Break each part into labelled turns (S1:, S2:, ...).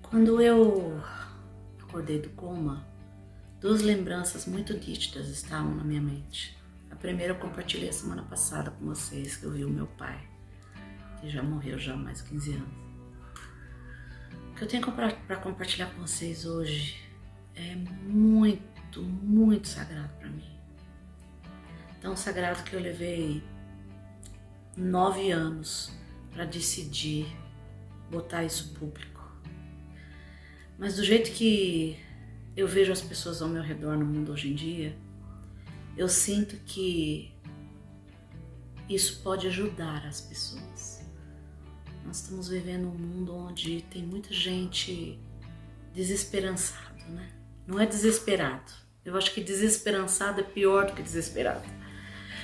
S1: Quando eu acordei do coma, duas lembranças muito nítidas estavam na minha mente. A primeira eu compartilhei a semana passada com vocês, que eu vi o meu pai, que já morreu já há mais de 15 anos. O que eu tenho para compartilhar com vocês hoje é muito, muito sagrado para mim. Tão sagrado que eu levei 9 anos para decidir botar isso público. Mas do jeito que eu vejo as pessoas ao meu redor no mundo hoje em dia, eu sinto que isso pode ajudar as pessoas. Nós estamos vivendo um mundo onde tem muita gente desesperançada, né? Não é desesperado. Eu acho que desesperançado é pior do que desesperado.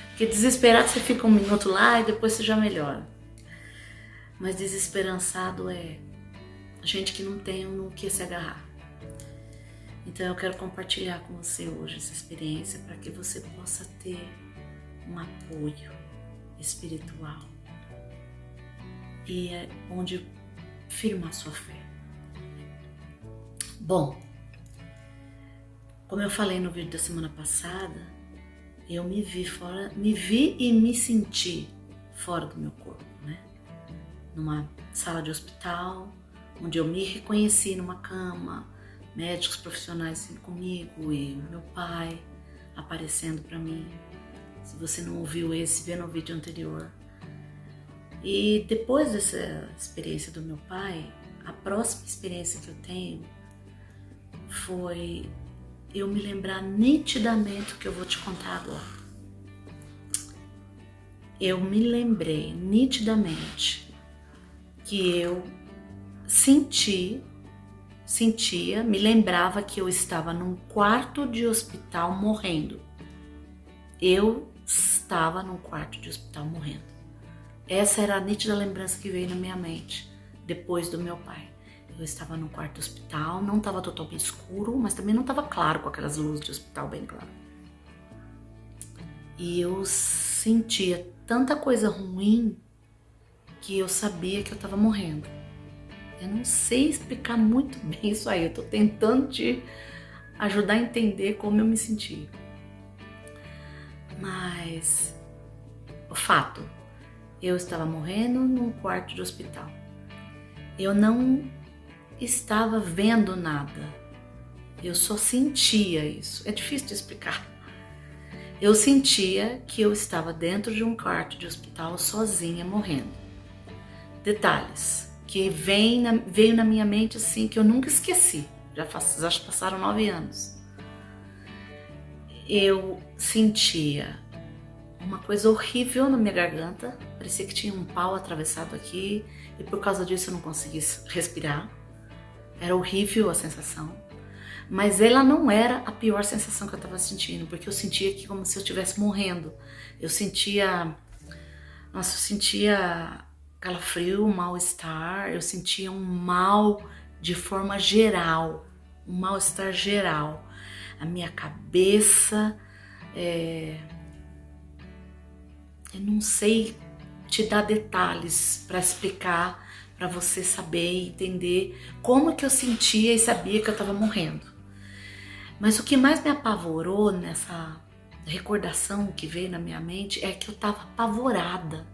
S1: Porque desesperado você fica um minuto lá e depois você já melhora. Mas desesperançado é gente que não tem no que se agarrar. Então eu quero compartilhar com você hoje essa experiência para que você possa ter um apoio espiritual e é onde firmar sua fé. Bom, como eu falei no vídeo da semana passada, eu me vi e me senti fora do meu corpo, né? Numa sala de hospital, onde eu me reconheci numa cama, médicos profissionais comigo e meu pai aparecendo para mim. Se você não ouviu esse, vê no vídeo anterior. E depois dessa experiência do meu pai, a próxima experiência que eu tenho foi eu me lembrar nitidamente o que eu vou te contar agora. Eu me lembrei nitidamente que eu me lembrava que eu estava num quarto de hospital morrendo. Eu estava num quarto de hospital morrendo. Essa era a nítida lembrança que veio na minha mente depois do meu pai. Eu estava num quarto de hospital, não estava totalmente escuro, mas também não estava claro com aquelas luzes de hospital bem claro. E eu sentia tanta coisa ruim que eu sabia que eu estava morrendo. Eu não sei explicar muito bem isso aí, eu estou tentando te ajudar a entender como eu me senti. Mas o fato, eu estava morrendo num quarto de hospital. Eu não estava vendo nada, eu só sentia isso. É difícil de explicar. Eu sentia que eu estava dentro de um quarto de hospital sozinha morrendo. Detalhes que veio na minha mente assim, que eu nunca esqueci. Já passaram 9 anos. Eu sentia uma coisa horrível na minha garganta, parecia que tinha um pau atravessado aqui e por causa disso eu não conseguia respirar. Era horrível a sensação, mas ela não era a pior sensação que eu estava sentindo, porque eu sentia que como se eu estivesse morrendo. Eu sentia calafrio, mal-estar, eu sentia um mal de forma geral, um mal-estar geral. A minha cabeça, eu não sei te dar detalhes para explicar, para você saber e entender como que eu sentia e sabia que eu estava morrendo. Mas o que mais me apavorou nessa recordação que veio na minha mente é que eu estava apavorada.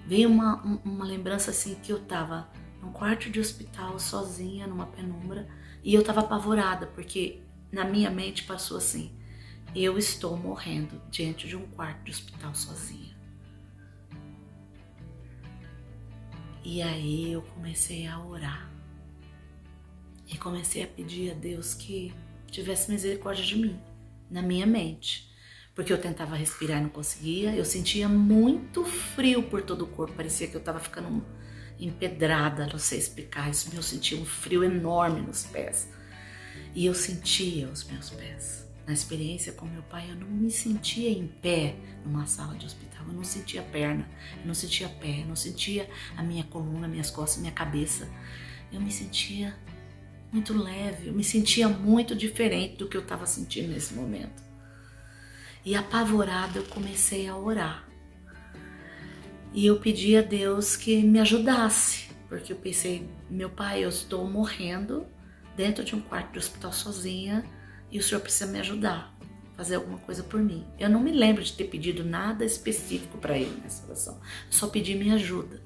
S1: Veio uma lembrança assim que eu estava num quarto de hospital sozinha, numa penumbra, e eu estava apavorada, porque na minha mente passou assim: eu estou morrendo diante de um quarto de hospital sozinha. E aí eu comecei a orar e comecei a pedir a Deus que tivesse misericórdia de mim, na minha mente. Porque eu tentava respirar e não conseguia, eu sentia muito frio por todo o corpo, parecia que eu estava ficando empedrada, não sei explicar isso, eu sentia um frio enorme nos pés. E eu sentia os meus pés. Na experiência com meu pai, eu não me sentia em pé numa sala de hospital, eu não sentia perna, eu não sentia pé, eu não sentia a minha coluna, minhas costas, minha cabeça. Eu me sentia muito leve, eu me sentia muito diferente do que eu estava sentindo nesse momento. E apavorada eu comecei a orar. E eu pedi a Deus que me ajudasse, porque eu pensei, meu pai, eu estou morrendo dentro de um quarto de hospital sozinha e o senhor precisa me ajudar, fazer alguma coisa por mim. Eu não me lembro de ter pedido nada específico para ele nessa situação, só pedi minha ajuda,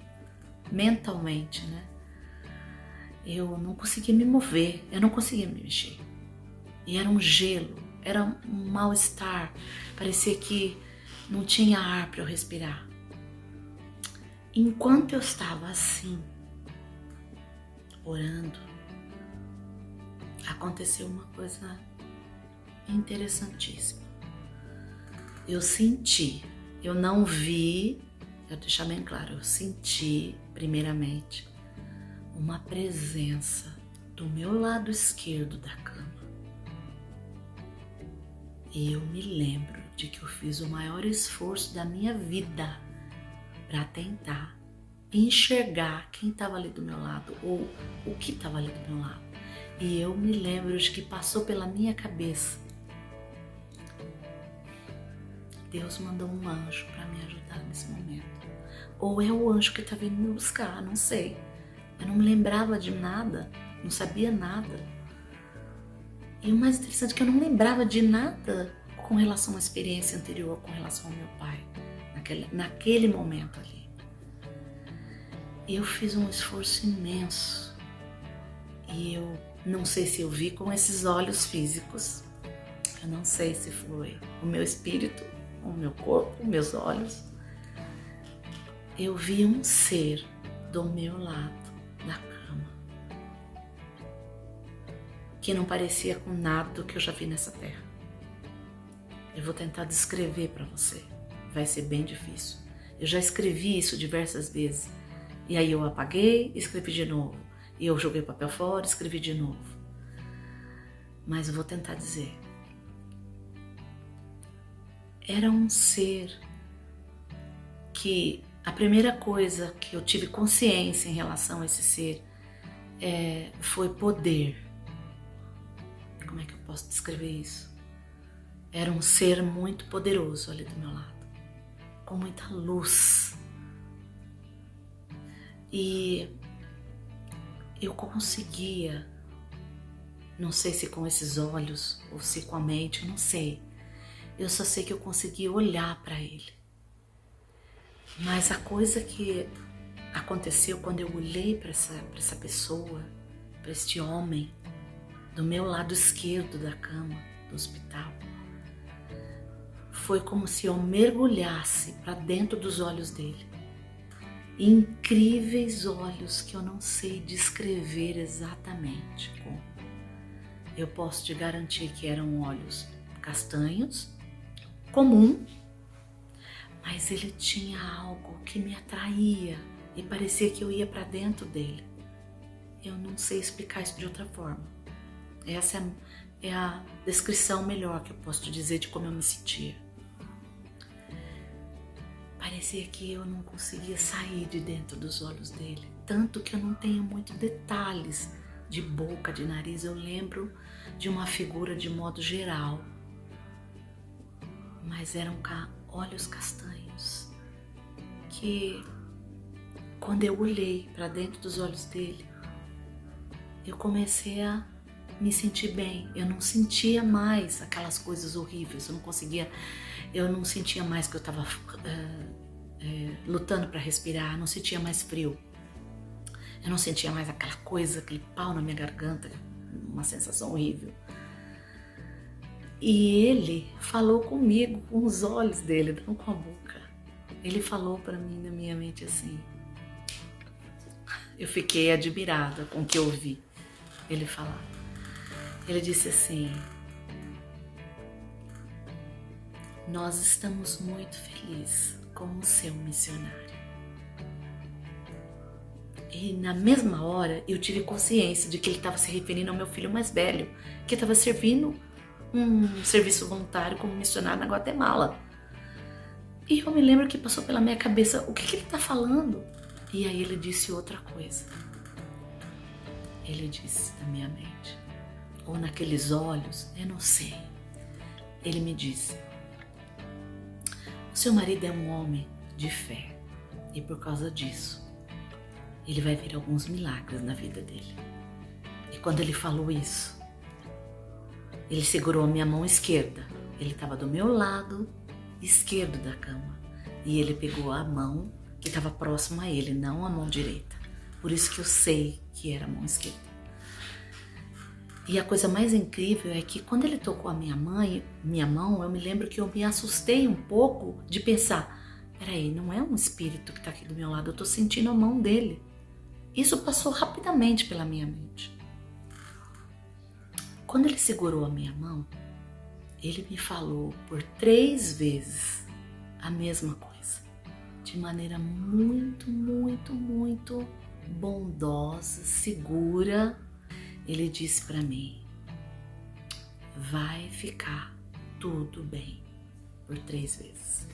S1: mentalmente, né? Eu não conseguia me mover, eu não conseguia me mexer. E era um gelo, era um mal-estar, parecia que não tinha ar para eu respirar. Enquanto eu estava assim, orando, aconteceu uma coisa interessantíssima. Eu senti, eu não vi, eu vou deixar bem claro, eu senti, primeiramente, uma presença do meu lado esquerdo da cama. E eu me lembro de que eu fiz o maior esforço da minha vida para tentar enxergar quem estava ali do meu lado ou o que estava ali do meu lado. E eu me lembro de que passou pela minha cabeça: Deus mandou um anjo para me ajudar nesse momento. Ou é o anjo que está vindo me buscar, não sei. Eu não me lembrava de nada, não sabia nada. E o mais interessante é que eu não lembrava de nada com relação à experiência anterior, com relação ao meu pai, naquele momento ali. E eu fiz um esforço imenso. E eu não sei se eu vi com esses olhos físicos, eu não sei se foi o meu espírito, o meu corpo, meus olhos. Eu vi um ser do meu lado da cama, que não parecia com nada do que eu já vi nessa terra. Eu vou tentar descrever para você, vai ser bem difícil. Eu já escrevi isso diversas vezes, e aí eu apaguei e escrevi de novo, e eu joguei o papel fora e escrevi de novo. Mas eu vou tentar dizer. Era um ser que a primeira coisa que eu tive consciência em relação a esse ser foi poder. Como é que eu posso descrever isso? Era um ser muito poderoso ali do meu lado, com muita luz. E eu conseguia, não sei se com esses olhos ou se com a mente, eu não sei. Eu só sei que eu conseguia olhar para ele. Mas a coisa que aconteceu quando eu olhei para essa pessoa, para este homem, do meu lado esquerdo da cama do hospital, foi como se eu mergulhasse para dentro dos olhos dele. Incríveis olhos que eu não sei descrever exatamente como. Eu posso te garantir que eram olhos castanhos, comum, mas ele tinha algo que me atraía e parecia que eu ia para dentro dele. Eu não sei explicar isso de outra forma. Essa é a descrição melhor que eu posso te dizer de como eu me sentia. Parecia que eu não conseguia sair de dentro dos olhos dele, tanto que eu não tenho muitos detalhes de boca, de nariz. Eu lembro de uma figura de modo geral, mas eram olhos castanhos que, quando eu olhei para dentro dos olhos dele, eu comecei a me sentir bem. Eu não sentia mais aquelas coisas horríveis, eu não sentia mais que eu estava lutando para respirar, não sentia mais frio, eu não sentia mais aquela coisa, aquele pau na minha garganta, uma sensação horrível. E ele falou comigo com os olhos dele, não com a boca. Ele falou para mim na minha mente assim. Eu fiquei admirada com o que eu ouvi ele falar. Ele disse assim: nós estamos muito felizes com o seu missionário. E na mesma hora eu tive consciência de que ele estava se referindo ao meu filho mais velho, que estava servindo um serviço voluntário como missionário na Guatemala. E eu me lembro que passou pela minha cabeça, o que ele está falando? E aí ele disse outra coisa. Ele disse na minha mente, ou naqueles olhos, eu não sei. Ele me disse: o seu marido é um homem de fé, e por causa disso, ele vai ver alguns milagres na vida dele. E quando ele falou isso, ele segurou a minha mão esquerda. Ele estava do meu lado esquerdo da cama. E ele pegou a mão que estava próxima a ele, não a mão direita. Por isso que eu sei que era a mão esquerda. E a coisa mais incrível é que quando ele tocou a minha mão, eu me lembro que eu me assustei um pouco de pensar, peraí, não é um espírito que está aqui do meu lado, eu estou sentindo a mão dele. Isso passou rapidamente pela minha mente. Quando ele segurou a minha mão, ele me falou por 3 vezes a mesma coisa, de maneira muito, muito, muito bondosa, segura. Ele disse para mim, vai ficar tudo bem, por 3 vezes.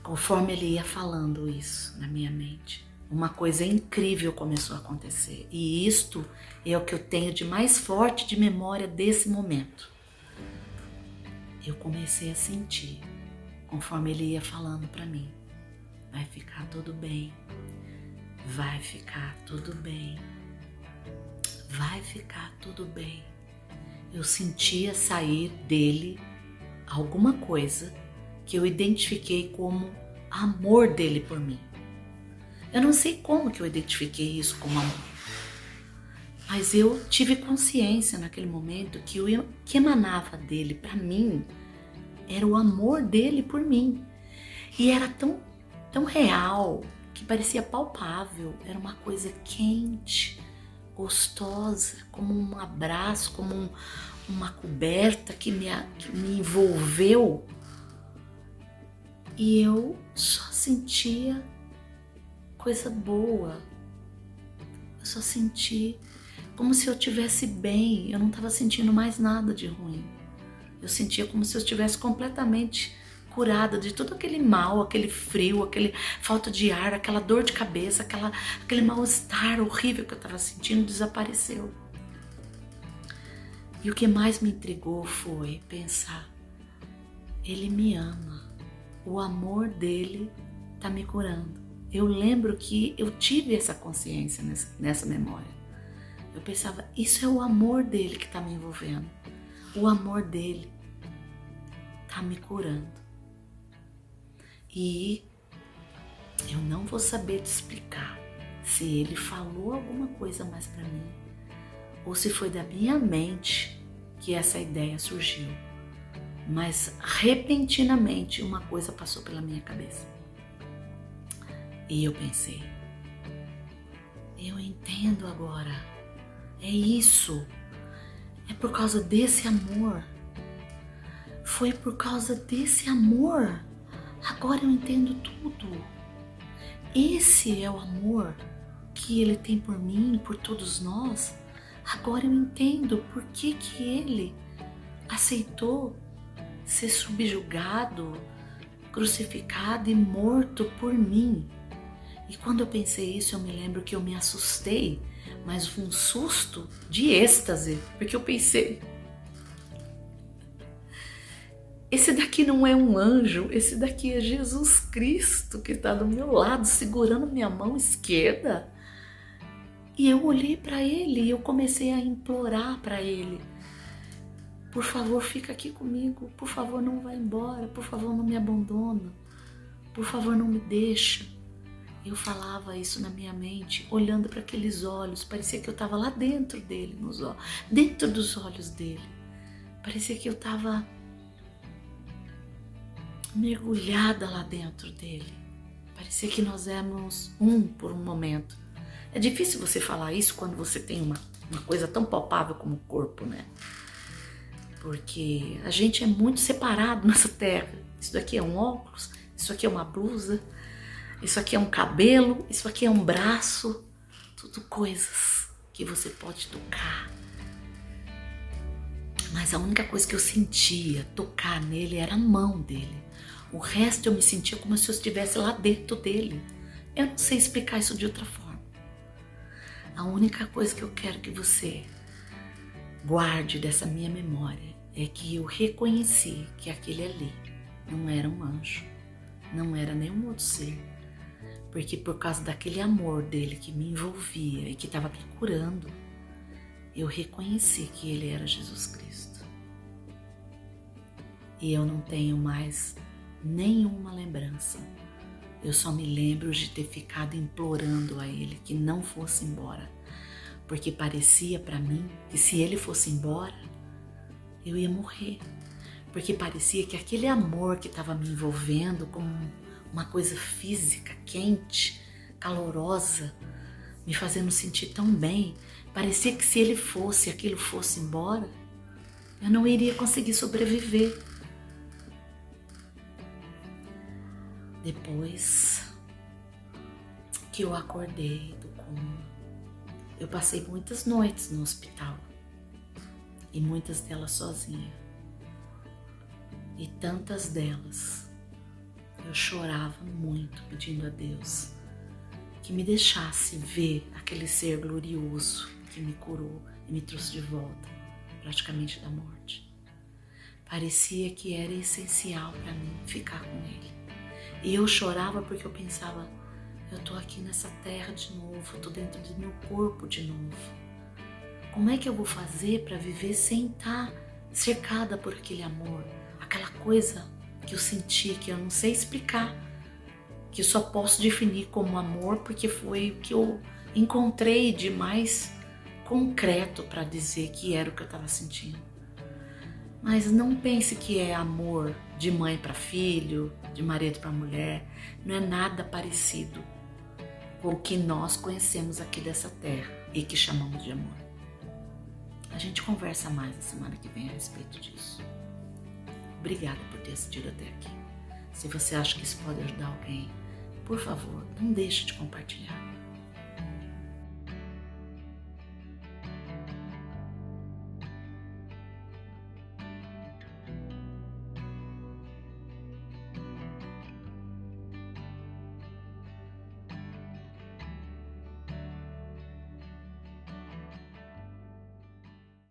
S1: Conforme ele ia falando isso na minha mente, uma coisa incrível começou a acontecer. E isto é o que eu tenho de mais forte de memória desse momento. Eu comecei a sentir, conforme ele ia falando para mim, vai ficar tudo bem, vai ficar tudo bem, vai ficar tudo bem. Eu sentia sair dele alguma coisa que eu identifiquei como amor dele por mim. Eu não sei como que eu identifiquei isso como amor, mas eu tive consciência naquele momento que o que emanava dele para mim era o amor dele por mim. E era tão real que parecia palpável, era uma coisa quente, gostosa, como um abraço, como uma coberta que me envolveu. E eu só sentia coisa boa. Eu só senti como se eu estivesse bem. Eu não estava sentindo mais nada de ruim. Eu sentia como se eu estivesse completamente curada de todo aquele mal, aquele frio, aquele falta de ar, aquela dor de cabeça, aquele mal-estar horrível que eu estava sentindo desapareceu. E o que mais me intrigou foi pensar, ele me ama, o amor dele está me curando. Eu lembro que eu tive essa consciência nessa memória. Eu pensava, isso é o amor dele que está me envolvendo. O amor dele está me curando. E eu não vou saber te explicar se ele falou alguma coisa mais para mim ou se foi da minha mente que essa ideia surgiu. Mas repentinamente uma coisa passou pela minha cabeça. E eu pensei, eu entendo agora. É isso. É por causa desse amor. Foi por causa desse amor. Agora eu entendo tudo. Esse é o amor que ele tem por mim, por todos nós. Agora eu entendo por que ele aceitou ser subjugado, crucificado e morto por mim. E quando eu pensei isso, eu me lembro que eu me assustei, mas foi um susto de êxtase, porque eu pensei, esse daqui não é um anjo, esse daqui é Jesus Cristo que está do meu lado, segurando minha mão esquerda. E eu olhei para ele e eu comecei a implorar para ele, por favor, fica aqui comigo, por favor, não vá embora, por favor, não me abandona, por favor, não me deixa. Eu falava isso na minha mente, olhando para aqueles olhos, parecia que eu estava lá dentro dele, dentro dos olhos dele. Parecia que eu estava mergulhada lá dentro dele. Parecia que nós éramos um por um momento. É difícil você falar isso quando você tem uma coisa tão palpável como o corpo, né? Porque a gente é muito separado nessa terra. Isso daqui é um óculos, isso aqui é uma blusa, isso aqui é um cabelo, isso aqui é um braço. Tudo coisas que você pode tocar. Mas a única coisa que eu sentia tocar nele era a mão dele. O resto eu me sentia como se eu estivesse lá dentro dele. Eu não sei explicar isso de outra forma. A única coisa que eu quero que você guarde dessa minha memória é que eu reconheci que aquele ali não era um anjo, não era nenhum outro ser, Porque por causa daquele amor dele que me envolvia e que estava me curando, eu reconheci que ele era Jesus Cristo. E eu não tenho mais nenhuma lembrança. Eu só me lembro de ter ficado implorando a ele que não fosse embora, porque parecia para mim que se ele fosse embora, eu ia morrer. Porque parecia que aquele amor que estava me envolvendo como uma coisa física, quente, calorosa, me fazendo sentir tão bem, parecia que se ele fosse, aquilo fosse embora, eu não iria conseguir sobreviver. Depois que eu acordei do coma, eu passei muitas noites no hospital e muitas delas sozinha. E tantas delas eu chorava muito pedindo a Deus que me deixasse ver aquele ser glorioso que me curou e me trouxe de volta, praticamente da morte. Parecia que era essencial para mim ficar com ele. E eu chorava porque eu pensava, eu tô aqui nessa terra de novo, tô dentro do meu corpo de novo. Como é que eu vou fazer para viver sem estar cercada por aquele amor? Aquela coisa que eu senti, que eu não sei explicar, que eu só posso definir como amor porque foi o que eu encontrei de mais concreto para dizer que era o que eu estava sentindo. Mas não pense que é amor de mãe para filho, de marido para mulher. Não é nada parecido com o que nós conhecemos aqui dessa terra e que chamamos de amor. A gente conversa mais na semana que vem a respeito disso. Obrigada por ter assistido até aqui. Se você acha que isso pode ajudar alguém, por favor, não deixe de compartilhar.